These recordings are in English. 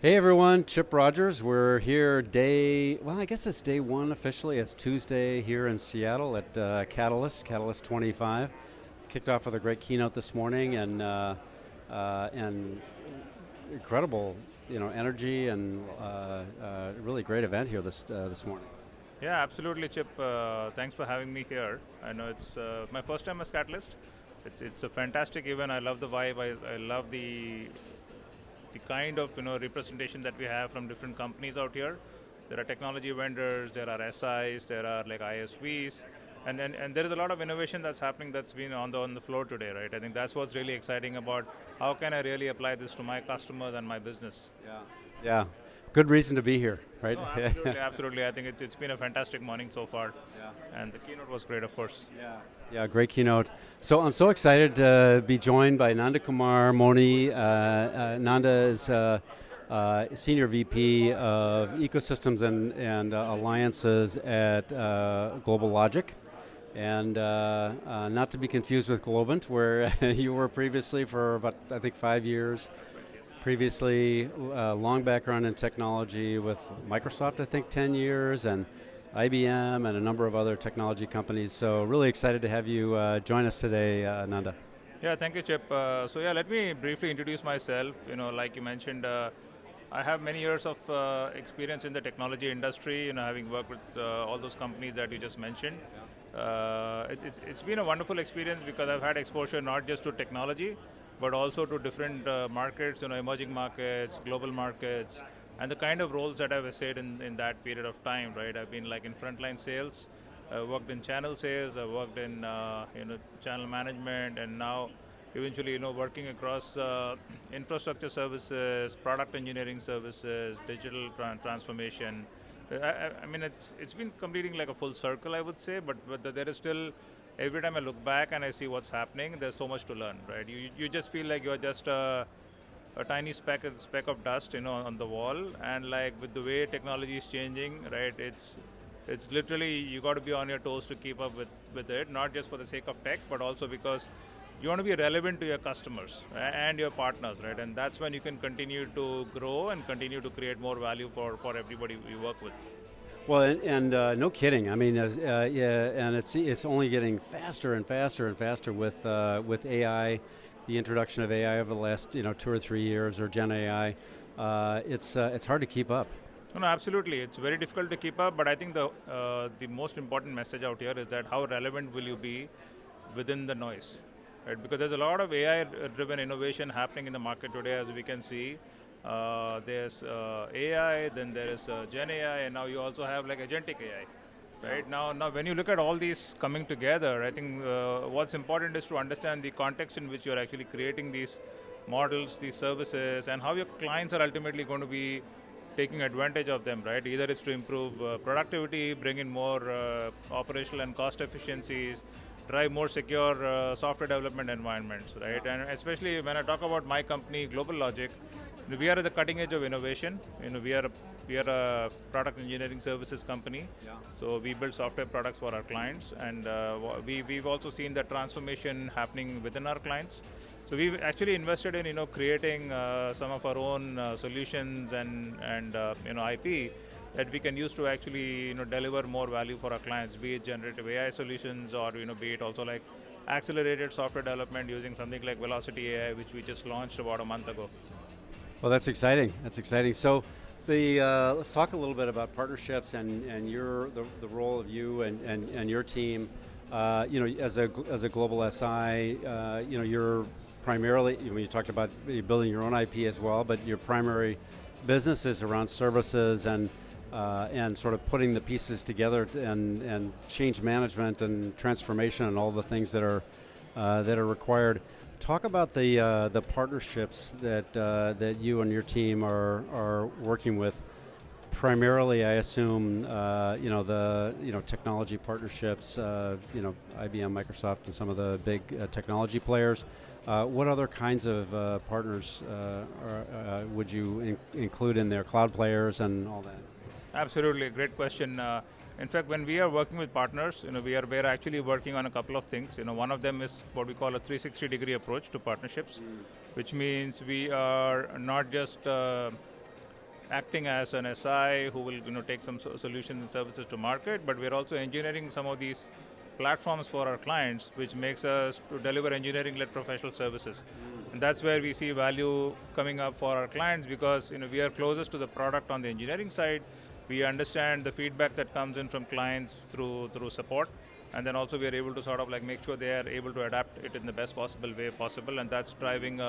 Hey everyone, Chip Rogers. We're here I guess it's day one officially. It's Tuesday here in Seattle at Catalyst 25. Kicked off with a great keynote this morning and incredible, energy and really great event here this morning. Yeah, absolutely, Chip. Thanks for having me here. I know it's my first time as Catalyst. It's a fantastic event. I love the vibe. I love the kind of representation that we have from different companies out here. There are technology vendors, there are SIs, there are like ISVs, and there is a lot of innovation that's happening that's been on the floor today, right? I think that's what's really exciting about how can I really apply this to my customers and my business. Yeah, good reason to be here, right? No, absolutely, absolutely. I think it's been a fantastic morning so far, Yeah. and the keynote was great, of course. Yeah, great keynote. So I'm so excited to be joined by Nandakumar Moni. Nanda is Senior VP of Ecosystems and Alliances at GlobalLogic. And not to be confused with Globant, where you were previously for about, I think, 5 years. Previously, long background in technology with Microsoft, I think 10 years, and IBM and a number of other technology companies. So really excited to have you join us today, Nanda. Yeah, thank you, Chip. So yeah, let me briefly introduce myself. Like you mentioned, I have many years of experience in the technology industry. Having worked with all those companies that you just mentioned. It's been a wonderful experience because I've had exposure not just to technology, but also to different markets, emerging markets, global markets, and the kind of roles that I've essayed in that period of time, right? I've been like in frontline sales, I worked in channel sales, I worked in channel management, and now eventually working across infrastructure services, product engineering services, digital transformation. I mean, it's been completing like a full circle, I would say, but there is still, every time I look back and I see what's happening, there's so much to learn, right? You just feel like you're just a tiny speck of dust, on the wall, and like with the way technology is changing, right? It's literally you got to be on your toes to keep up with it, not just for the sake of tech, but also because you want to be relevant to your customers and your partners, right? And that's when you can continue to grow and continue to create more value for everybody we work with. Well, and no kidding. I mean, yeah, and it's only getting faster and faster and faster with AI, the introduction of AI over the last 2 or 3 years, or Gen AI. It's hard to keep up. No, absolutely. It's very difficult to keep up, but I think the most important message out here is that how relevant will you be within the noise, right? Because there's a lot of AI-driven innovation happening in the market today, as we can see. There's AI, then there is Gen AI, and now you also have like agentic AI. Right now, when you look at all these coming together, I think what's important is to understand the context in which you're actually creating these models, these services, and how your clients are ultimately going to be taking advantage of them, right? Either it's to improve productivity, bring in more operational and cost efficiencies, drive more secure software development environments, right? And especially when I talk about my company, GlobalLogic, we are at the cutting edge of innovation. We are a product engineering services company. Yeah. So we build software products for our clients, and we've also seen the transformation happening within our clients. So we've actually invested in creating some of our own solutions and IP that we can use to actually deliver more value for our clients, be it generative AI solutions or be it also like accelerated software development using something like Velocity AI, which we just launched about a month ago. Well, that's exciting. That's exciting. So, let's talk a little bit about partnerships and the role of you and your team. As a global SI, you're primarily, when you talked about building your own IP as well, but your primary business is around services and sort of putting the pieces together and change management and transformation and all the things that are required. Talk about the partnerships that you and your team are working with. Primarily, I assume, the technology partnerships, IBM, Microsoft, and some of the big technology players. What other kinds of partners would you include in there? Cloud players and all that. Absolutely, great question. In fact, when we are working with partners, we're actually working on a couple of things. One of them is what we call a 360-degree approach to partnerships, which means we are not just acting as an SI who will take some solutions and services to market, but we're also engineering some of these platforms for our clients, which makes us to deliver engineering-led professional services. And that's where we see value coming up for our clients, because we are closest to the product on the engineering side. We understand the feedback that comes in from clients through support, and then also we are able to sort of like make sure they are able to adapt it in the best possible way possible, and that's driving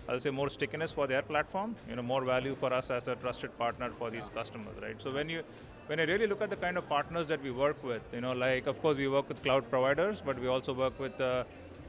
I'll say more stickiness for their platform, more value for us as a trusted partner for these customers, right? So when I really look at the kind of partners that we work with, like of course we work with cloud providers, but we also work with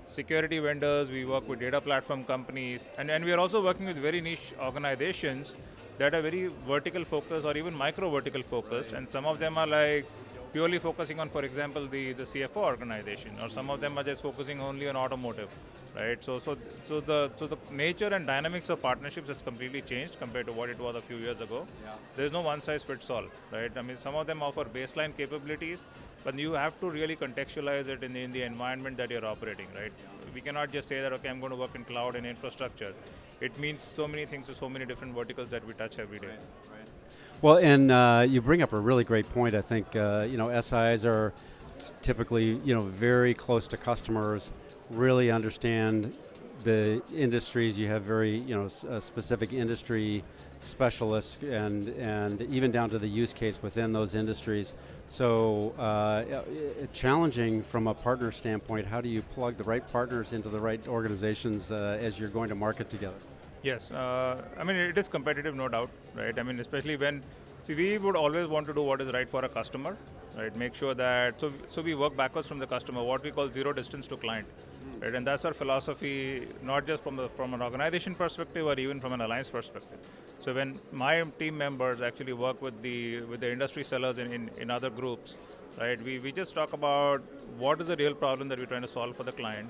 security vendors, we work with data platform companies, and we are also working with very niche organizations that are very vertical focused or even micro vertical focused, and some of them are like purely focusing on, for example, the CFO organization, or some of them are just focusing only on automotive, right? So the nature and dynamics of partnerships has completely changed compared to what it was a few years ago. Yeah. There's no one size fits all, right? I mean, some of them offer baseline capabilities, but you have to really contextualize it in the environment that you're operating, right? Yeah. We cannot just say that, okay, I'm going to work in cloud and infrastructure. It means so many things to so many different verticals that we touch every day. Right. Well, and you bring up a really great point. I think SIs are typically very close to customers, really understand the industries. You have very specific industry specialists, and even down to the use case within those industries. So challenging from a partner standpoint. How do you plug the right partners into the right organizations as you're going to market together? Yes, I mean it is competitive, no doubt, right? I mean, especially when, we would always want to do what is right for a customer, right? Make sure that, so we work backwards from the customer, what we call zero distance to client, right? And that's our philosophy, not just from an organization perspective or even from an alliance perspective. So when my team members actually work with the industry sellers in other groups, right? We just talk about what is the real problem that we're trying to solve for the client.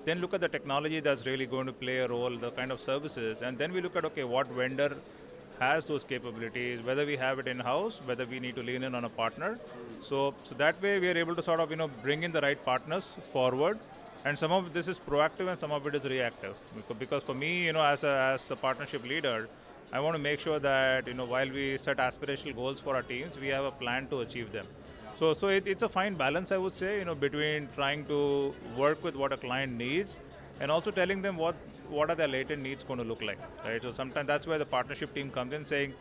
Then look at the technology that's really going to play a role, the kind of services, and then we look at, okay, what vendor has those capabilities, whether we have it in-house, whether we need to lean in on a partner. So that way we are able to sort of bring in the right partners forward, and some of this is proactive and some of it is reactive. Because for me, as a partnership leader, I want to make sure that while we set aspirational goals for our teams, we have a plan to achieve them. So it's a fine balance, I would say, between trying to work with what a client needs and also telling them what are their latent needs going to look like, right? So sometimes that's where the partnership team comes in, saying,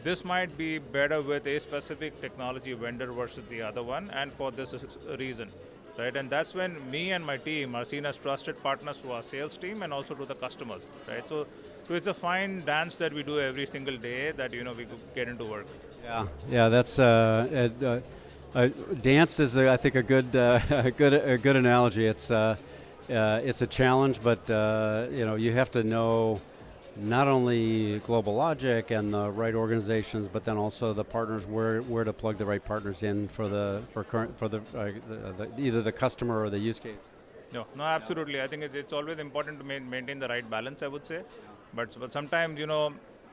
this might be better with a specific technology vendor versus the other one, and for this reason, right? And that's when me and my team are seen as trusted partners to our sales team and also to the customers, right? So it's a fine dance that we do every single day that we could get into work. Yeah, that's dance is, I think, a good analogy. It's a challenge, but you have to know not only GlobalLogic and the right organizations, but then also the partners, where to plug the right partners in for either the customer or the use case. No, absolutely. I think it's always important to maintain the right balance, I would say. But sometimes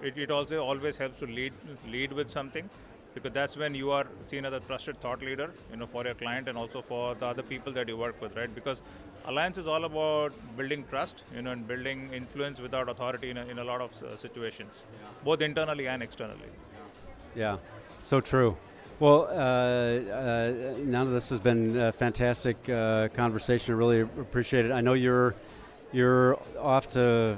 it also always helps to lead with something, because that's when you are seen as a trusted thought leader, for your client and also for the other people that you work with, right? Because alliance is all about building trust, and building influence without authority in a lot of situations, both internally and externally. Yeah, so true. Well, Nanda, this has been a fantastic conversation. I really appreciate it. I know you're off to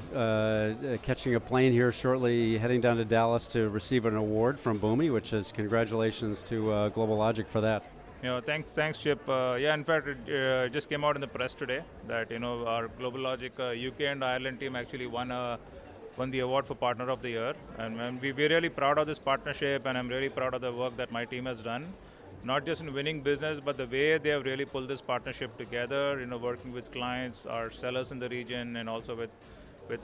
catching a plane here shortly, heading down to Dallas to receive an award from Boomi, which is congratulations to GlobalLogic for that. Thanks, Chip. In fact, it just came out in the press today that our GlobalLogic UK and Ireland team actually won the award for Partner of the Year, and we're really proud of this partnership, and I'm really proud of the work that my team has done. Not just in winning business, but the way they have really pulled this partnership together, working with clients, our sellers in the region, and also with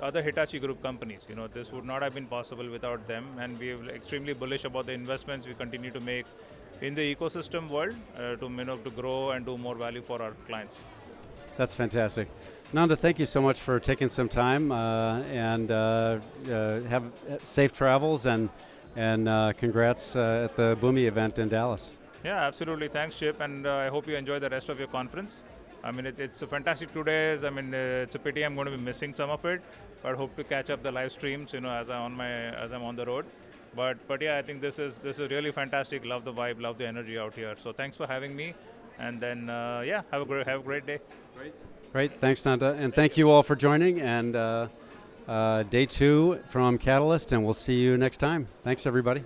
other Hitachi Group companies. This would not have been possible without them, and we're extremely bullish about the investments we continue to make in the ecosystem world to grow and do more value for our clients. That's fantastic. Nanda, thank you so much for taking some time, and have safe travels, and congrats at the Boomi event in Dallas. Yeah, absolutely. Thanks, Chip, and I hope you enjoy the rest of your conference. I mean, it's a fantastic 2 days. I mean, it's a pity I'm going to be missing some of it, but hope to catch up the live streams, as I'm on the road. But yeah, I think this is really fantastic. Love the vibe, love the energy out here. So thanks for having me, and then yeah, have a great day. Great, thanks Nanda, and thank you all for joining, and day 2 from Catalyst, and we'll see you next time. Thanks everybody.